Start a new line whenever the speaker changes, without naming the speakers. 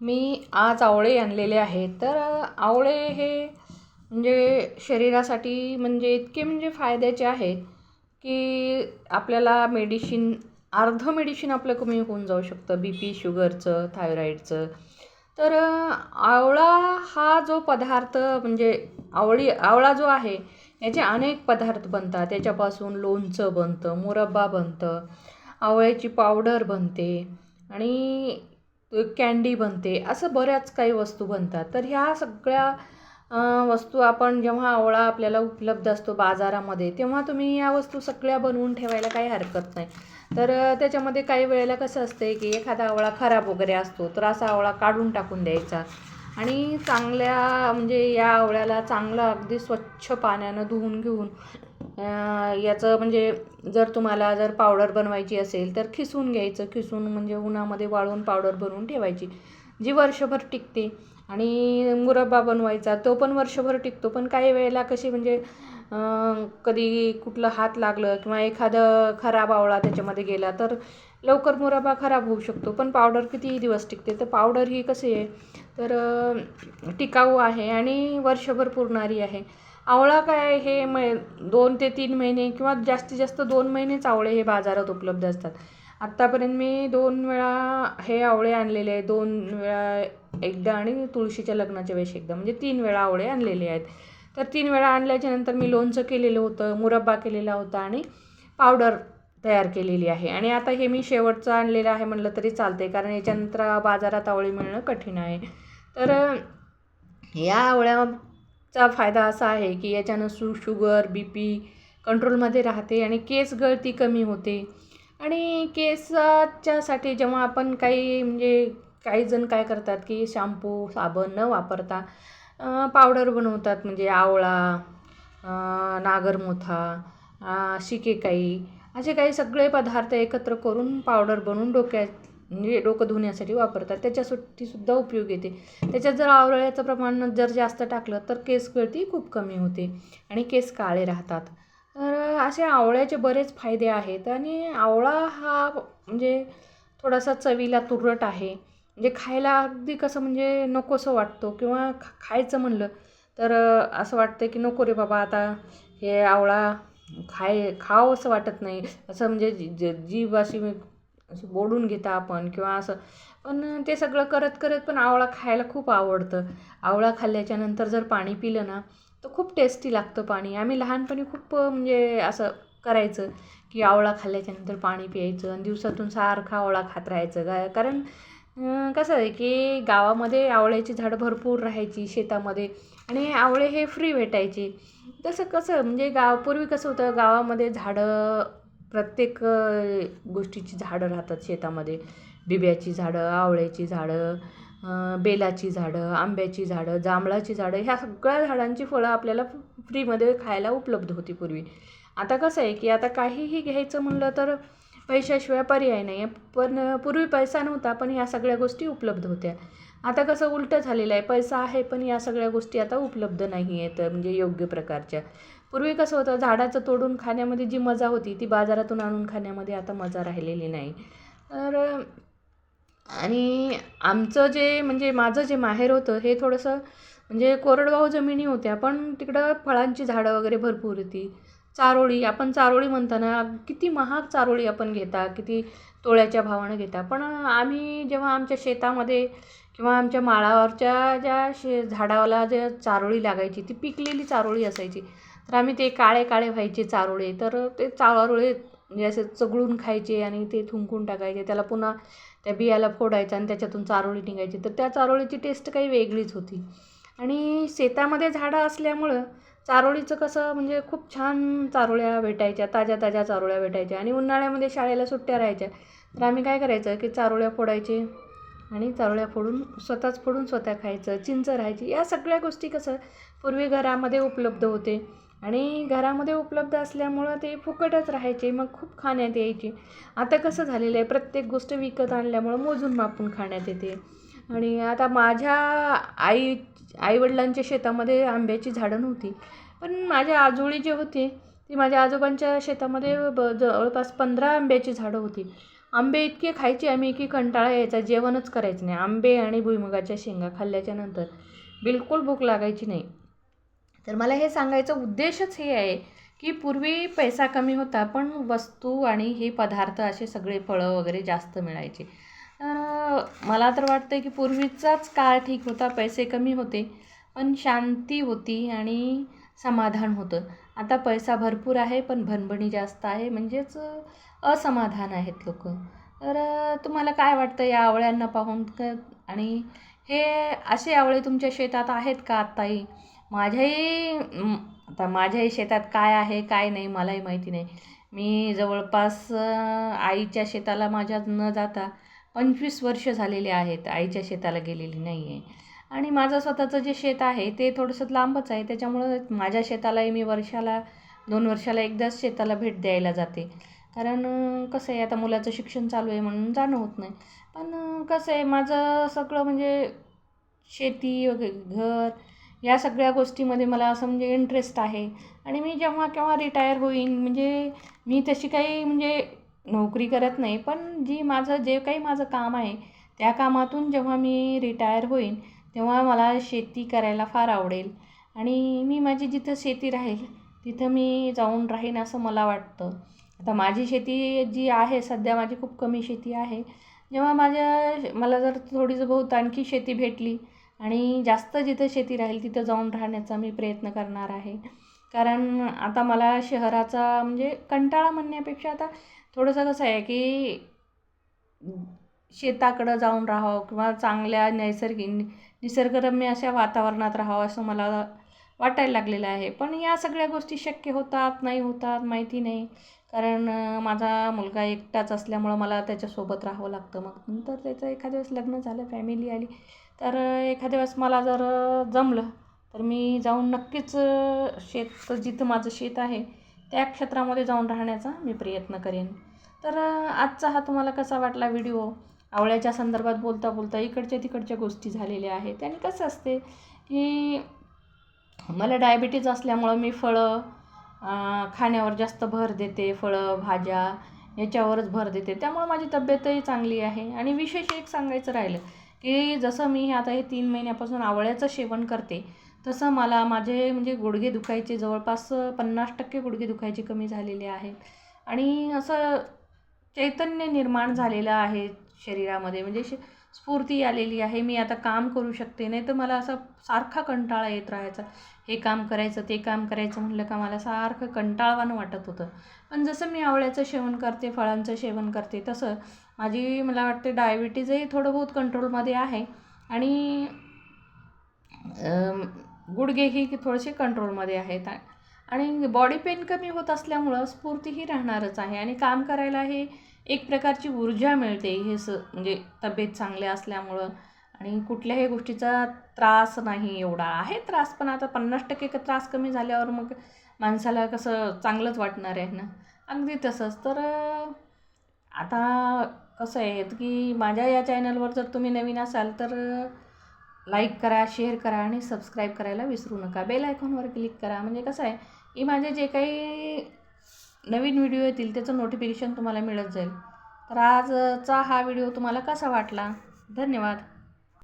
मी आज आवळे आणलेले आहेत. तर आवळे हे म्हणजे शरीरासाठी म्हणजे इतके म्हणजे फायद्याचे आहेत, की आपल्याला अर्धं मेडिसिन आपलं कमी होऊन जाऊ शकतं. BP, शुगरचं, थायरॉईडचं. तर आवळा हा जो पदार्थ म्हणजे आवळा जो आहे, याचे अनेक पदार्थ बनतात. त्याच्यापासून लोणचं बनतं, मुरब्बा बनतं, आवळ्याची पावडर बनते आणि कँडी बनते. असं बऱ्याच काही वस्तू बनतात. तर ह्या सगळ्या वस्तू आपण जेव्हा आवळा आपल्याला उपलब्ध असतो बाजारामध्ये, तेव्हा तुम्ही या वस्तू सगळ्या बनवून ठेवायला काही हरकत नाही. तर त्याच्यामध्ये काही वेळेला कसं असते की एखादा आवळा खराब वगैरे असतो, तर असा आवळा काढून टाकून द्यायचा आणि चांगल्या म्हणजे या आवळ्याला चांगलं अगदी स्वच्छ पाण्यानं धुवून घेऊन याचं म्हणजे जर पावडर बनवायची असेल तर खिसून घ्यायचं. खिसून म्हणजे उन्हामध्ये वाळवून पावडर बनवून ठेवायची, जी वर्षभर टिकते. आणि मुरब्बा बनवायचा, तो पण वर्षभर टिकतो. पण काही वेळेला कशी म्हणजे कधी कुठलं हात लागलं किंवा एखादं खराब आवळा त्याच्यामध्ये गेला तर लवकर मुरब्बा खराब होऊ शकतो. पण पावडर कितीही दिवस टिकते. तर पावडर ही कशी आहे तर टिकाऊ आहे आणि वर्षभर पुरणारी आहे. आवळा काय हे 2 ते 3 महिने किंवा जास्तीत जास्त 2 महिनेच आवळे हे बाजारात उपलब्ध असतात. आत्तापर्यंत मी 2 वेळा हे आवळे आणलेले आहेत. 2 वेळा एकदा आणि तुळशीच्या लग्नाच्या वेळेस एकदा, म्हणजे 3 वेळा आवळे आणलेले आहेत. तर 3 वेळा आणल्याच्या नंतर मी लोणचं केलेलं होतं, मुरब्बा केलेला होता आणि पावडर तयार केलेली आहे. आणि आता हे मी शेवटचं आणलेलं आहे म्हटलं तरी चालते, कारण याच्यानंतर बाजारात आवळे मिळणं कठीण आहे. तर या आवळ्याचा फायदा असा आहे की याच्यानं शुगर, BP कंट्रोलमध्ये राहते आणि केस गळती कमी होते. आणि केसाच्यासाठी जेव्हा आपण काही जण काय करतात की शॅम्पू, साबण न वापरता पावडर बनवतात. म्हणजे आवळा, नागरमोथा, शिकेकाई असे काही सगळे पदार्थ एकत्र करून पावडर बनवून म्हणजे डोकं धुण्यासाठी वापरतात. त्याच्यासाठी सुद्धा उपयोग येते. त्याच्यात जर आवळ्याचं प्रमाण जर जास्त टाकलं तर केस गळती खूप कमी होते आणि केस काळे राहतात. तर असे आवळ्याचे बरेच फायदे आहेत. आणि आवळा हा म्हणजे थोडासा चवीला तुरट आहे. म्हणजे खायला अगदी कसं म्हणजे नकोसं वाटतो किंवा खायचं म्हणलं तर असं वाटतं की नको रे बाबा, आता हे आवळा खावं असं वाटत नाही. असं म्हणजे जीभ अशी बोडून घेता आपण किंवा असं. पण ते सगळं करत करत पण आवळा खायला खूप आवडतं. आवळा खाल्ल्याच्या नंतर जर पाणी पिलं ना तर खूप टेस्टी लागतं पाणी. आम्ही लहानपणी खूप म्हणजे असं करायचं की आवळा खाल्ल्याच्यानंतर पाणी प्यायचं आणि दिवसातून सारखा आवळा खात राहायचं. कारण कसं आहे की गावामध्ये आवळ्याची झाडं भरपूर राहायची शेतामध्ये आणि आवळे हे फ्री भेटायचे. तसं कसं म्हणजे पूर्वी कसं होतं, गावामध्ये झाडं प्रत्येक गोष्टीची झाडं राहतात शेतामध्ये. बिब्याची झाडं, आवळ्याची झाडं, बेलाची झाडं, आंब्याची झाडं, जांभळाची झाडं, ह्या सगळ्या झाडांची फळं आपल्याला फ्रीमध्ये खायला उपलब्ध होती पूर्वी. आता कसं आहे की आता काहीही घ्यायचं म्हणलं तर पैशाशिवाय पर्याय नाही आहे. पण पूर्वी पैसा नव्हता पण या सगळ्या गोष्टी उपलब्ध होत्या. आता कसं उलटं झालेलं आहे, पैसा आहे पण या सगळ्या गोष्टी आता उपलब्ध नाही आहेत म्हणजे योग्य प्रकारच्या. पूर्वी कसं होतं, झाडाचं तोडून खाण्यामध्ये जी मजा होती ती बाजारातून आणून खाण्यामध्ये आता मजा राहिलेली नाही. तर आणि आमचं म्हणजे माझं जे माहेर होतं हे थोडंसं म्हणजे कोरडवाहू जमिनी होत्या, पण तिकडं फळांची झाडं वगैरे भरपूर होती. आपण चारोळी म्हणताना किती महाग चारोळी आपण घेता, किती तोळ्याच्या भावानं घेता. पण आम्ही जेव्हा आमच्या शेतामध्ये किंवा आमच्या माळावरच्या झाडाला ज्या चारोळी लागायची ती पिकलेली चारोळी असायची, तर आम्ही ते काळे काळे व्हायचे चारोळे, तर ते चारोळे म्हणजे असे चगळून खायचे आणि ते थुंकून टाकायचे. त्याला पुन्हा त्या बियाला फोडायचं आणि त्याच्यातून चारोळी निघायची. तर त्या चारोळीची टेस्ट काही वेगळीच होती. आणि शेतामध्ये झाडं असल्यामुळं चारोळीचं कसं म्हणजे खूप छान चारोळ्या भेटायच्या, ताज्या ताज्या चारोळ्या भेटायच्या. आणि उन्हाळ्यामध्ये शाळेला सुट्ट्या राहायच्या तर आम्ही काय करायचं की चारोळ्या फोडायचे आणि चारोळ्या स्वतःच फोडून स्वतः खायचं. चिंच राहायची. या सगळ्या गोष्टी कसं पूर्वी घरामध्ये उपलब्ध होते आणि घरामध्ये उपलब्ध असल्यामुळं ते फुकटच राहायचे, मग खूप खाण्यात यायची. आता कसं झालेलं आहे, प्रत्येक गोष्ट विकत आणल्यामुळं मोजून मापून खाण्यात येते. आणि आता माझ्या आईवडिलांच्या शेतामध्ये आंब्याची झाडं नव्हती, पण माझ्या आजोळी जे होते ती माझ्या आजोबांच्या शेतामध्ये जवळपास 15 आंब्याची झाडं होती. आंबे इतके खायचे आम्ही की कंटाळा यायचा, जेवणच करायचं नाही. आंबे आणि भुईमुगाच्या शेंगा खाल्ल्याच्यानंतर बिलकुल भूक लागायची नाही. तर मला हे सांगायचं उद्देशच हे आहे की पूर्वी पैसा कमी होता, पण वस्तू आणि हे पदार्थ असे सगळे फळं वगैरे जास्त मिळायचे. मला तर वाटतं की पूर्वीचाच काळ ठीक होता. पैसे कमी होते, पण शांती होती आणि समाधान होतं. आता पैसा भरपूर आहे, पण भणभणी जास्त आहे, म्हणजेच असमाधान आहेत लोक. तर तुम्हाला काय वाटतं या आवळ्यांना पाहून आणि हे असे आवळे तुमच्या शेतात आहेत का आत्ताही? आता माझ्याही शेतात काय आहे काय नाही मलाही माहिती नाही. मी जवळपास आईच्या शेताला माझ्या न जाता 25 वर्ष झालेले आहेत, आईच्या शेताला गेलेली नाही आहे. आणि माझं स्वतःचं जे शेत आहे ते थोडंसं लांबच आहे, त्याच्यामुळं माझ्या शेतालाही मी वर्षाला 2 वर्षाला एकदाच शेताला भेट द्यायला जाते. कारण कसं आहे, आता मुलाचं शिक्षण चालू आहे म्हणून जाणं होत नाही. पण कसं आहे, माझं सगळं म्हणजे शेती वगैरे घर या सगळ्या गोष्टीमध्ये मला असं म्हणजे इंटरेस्ट आहे. आणि मी जेव्हा केव्हा रिटायर होईन, म्हणजे मी तशी काही म्हणजे नोकरी करत नाही, पण जे काही माझं काम आहे त्या कामातून जेव्हा मी रिटायर होईन तेव्हा मला शेती करायला फार आवडेल. आणि मी माझी जिथं शेती राहील तिथं मी जाऊन राहीन असं मला वाटतं. आता माझी शेती जी आहे सध्या, माझी खूप कमी शेती आहे. जेव्हा मला जर थोडीच बहुत आणखी शेती भेटली आणि जास्त जिथं शेती राहील तिथं जाऊन राहण्याचा मी प्रयत्न करणार आहे. कारण आता मला शहराचा म्हणजे कंटाळा म्हणण्यापेक्षा आता थोडंसं कसं आहे की शेताकडं जाऊन राहावं किंवा चांगल्या निसर्गरम्य अशा वातावरणात राहावं असं मला वाटायला लागलेलं आहे. पण या सगळ्या गोष्टी शक्य होतात नाही होतात माहिती नाही. कारण माझा मुलगा एकटाच असल्यामुळं मला त्याच्यासोबत राहावं लागतं. मग नंतर त्याचं एखाद्या वेळेस लग्न झालं, फॅमिली आली, तर एखाद्या वेळेस मला जर जमलं तर मी जाऊन नक्कीच जिथं माझं शेत आहे त्या क्षेत्रामध्ये जाऊन राहण्याचा मी प्रयत्न करेन. तर आजचा हा तुम्हाला कसा वाटला व्हिडिओ? आवळ्याच्या संदर्भात बोलता बोलता इकडच्या तिकडच्या गोष्टी झालेल्या आहेत. आणि कसं असते की मला डायबिटीज असल्यामुळं मी फळं खाण्यावर जास्त भर देते, फळं भाज्या याच्यावरच भर देते, त्यामुळं माझी तब्येतही चांगली आहे. आणि विशेष एक सांगायचं राहिलं की जसं मी आता हे 3 महिन्यापासून आवळ्याचं सेवन करते, तसं मला माझे म्हणजे गुडघे दुखायचे जवळपास 50% गुडघे दुखायचे कमी झालेले आहेत. आणि असं चैतन्य निर्माण झालेलं आहे शरीरामध्ये, म्हणजे स्फूर्ती आलेली आहे. मी आता काम करू शकते, नाही तर मला असा सारखा कंटाळा येत राहायचा. हे काम करायचं ते काम करायचं म्हटलं का मला सारखं कंटाळवाणं वाटत होतं. पण जसं मी आवळ्याचं सेवन करते, फळांचं सेवन करते, तसं मला वाटते डायबिटीजही थोडं बहुत कंट्रोलमध्ये आहे. आणि गुडघेही थोडेसे कंट्रोलमध्ये आहेत. आणि बॉडी पेन कमी होत असल्यामुळं स्फूर्तीही राहणारच आहे. आणि काम करायला हे एक प्रकारची ऊर्जा मिळते, म्हणजे तब्येत चांगली असल्यामुळं. आणि कुठल्याही गोष्टीचा त्रास नाही, एवढा आहे त्रास, पण आता 50% त्रास कमी झाल्यावर मग माणसाला कसं चांगलंच वाटणार आहे ना. अगदी तसंच. तर आता कसं आहे की माझ्या या चॅनलवर जर तुम्ही नवीन असाल तर लाईक करा, शेअर करा आणि सबस्क्राईब करायला विसरू नका. बेल आयकॉनवर क्लिक करा, म्हणजे कसं आहे की माझे जे काही नवीन व्हिडिओ येतील त्याचं नोटिफिकेशन तुम्हाला मिळत जाईल. तर आजचा हा व्हिडिओ तुम्हाला कसा वाटला? धन्यवाद.